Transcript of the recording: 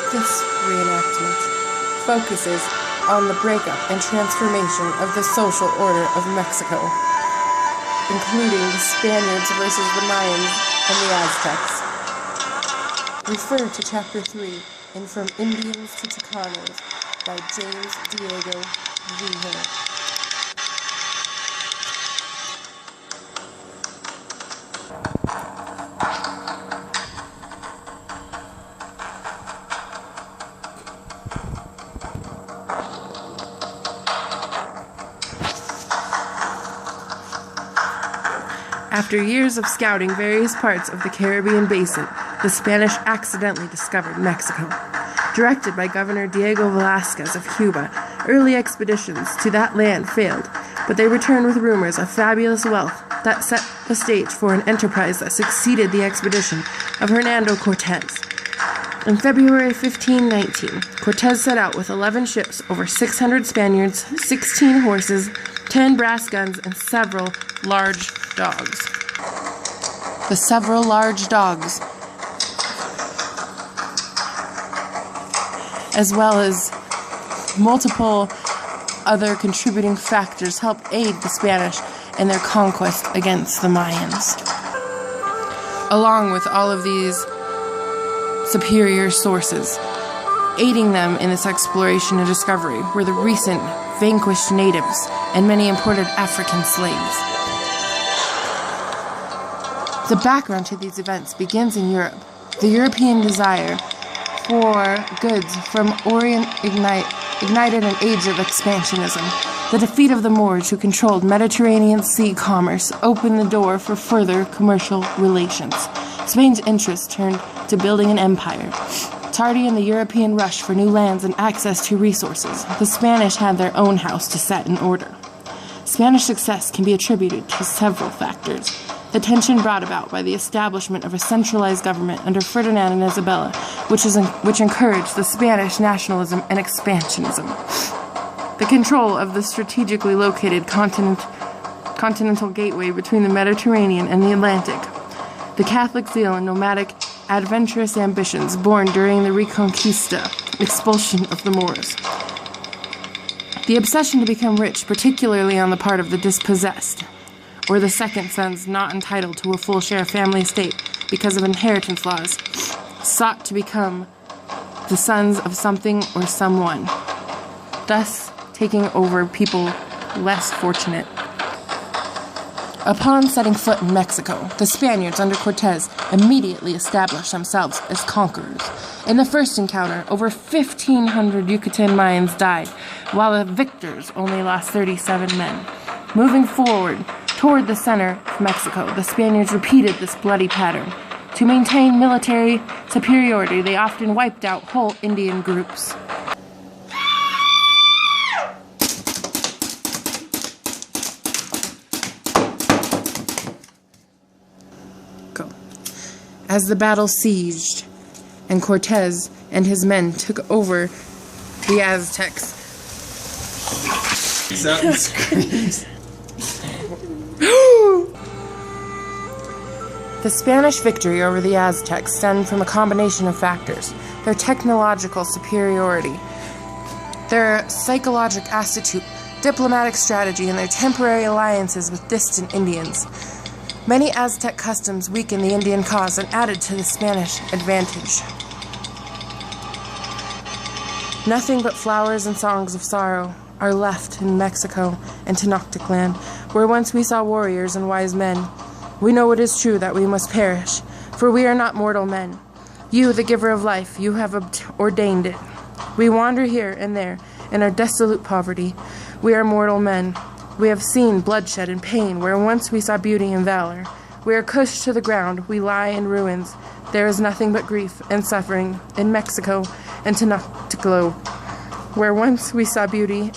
This reenactment focuses on the breakup and transformation of the social order of Mexico, including the Spaniards versus the Mayans and the Aztecs. Refer to Chapter 3 in From Indians to Chicanos by James Diego Villa. After years of scouting various parts of the Caribbean basin, the Spanish accidentally discovered Mexico. Directed by Governor Diego Velázquez of Cuba, early expeditions to that land failed, but they returned with rumors of fabulous wealth that set the stage for an enterprise that succeeded the expedition of Hernando Cortés. In February 1519, Cortés set out with 11 ships, over 600 Spaniards, 16 horses, 10 brass guns, and several large dogs. The several large dogs, as well as multiple other contributing factors, helped aid the Spanish in their conquest against the Mayans. Along with all of these superior sources, aiding them in this exploration and discovery were the recent vanquished natives and many imported African slaves. The background to these events begins in Europe. The European desire for goods from Orient ignited an age of expansionism. The defeat of the Moors, who controlled Mediterranean sea commerce, opened the door for further commercial relations. Spain's interest turned to building an empire. Tardy in the European rush for new lands and access to resources, the Spanish had their own house to set in order. Spanish success can be attributed to several factors. The tension brought about by the establishment of a centralized government under Ferdinand and Isabella, which encouraged the Spanish nationalism and expansionism. The control of the strategically located continental gateway between the Mediterranean and the Atlantic. The Catholic zeal and nomadic, adventurous ambitions born during the Reconquista, expulsion of the Moors. The obsession to become rich, particularly on the part of the dispossessed, or the second sons not entitled to a full share of family estate because of inheritance laws, sought to become the sons of something or someone, thus taking over people less fortunate. Upon setting foot in Mexico, the Spaniards under Cortés immediately established themselves as conquerors. In the first encounter, over 1,500 Yucatan Mayans died, while the victors only lost 37 men. Moving forward toward the center of Mexico, the Spaniards repeated this bloody pattern. To maintain military superiority, they often wiped out whole Indian groups. As the battle sieged, and Cortés and his men took over the Aztecs. Sound screams. The Spanish victory over the Aztecs stemmed from a combination of factors: their technological superiority, their psychological astute, diplomatic strategy, and their temporary alliances with distant Indians. Many Aztec customs weakened the Indian cause and added to the Spanish advantage. Nothing but flowers and songs of sorrow are left in Mexico and Tenochtitlan, where once we saw warriors and wise men. We know it is true that we must perish, for we are not mortal men. You, the giver of life, you have ordained it. We wander here and there in our dissolute poverty. We are mortal men. We have seen bloodshed and pain where once we saw beauty and valor. We are crushed to the ground. We lie in ruins. There is nothing but grief and suffering in Mexico and Tenochtitlan, where once we saw beauty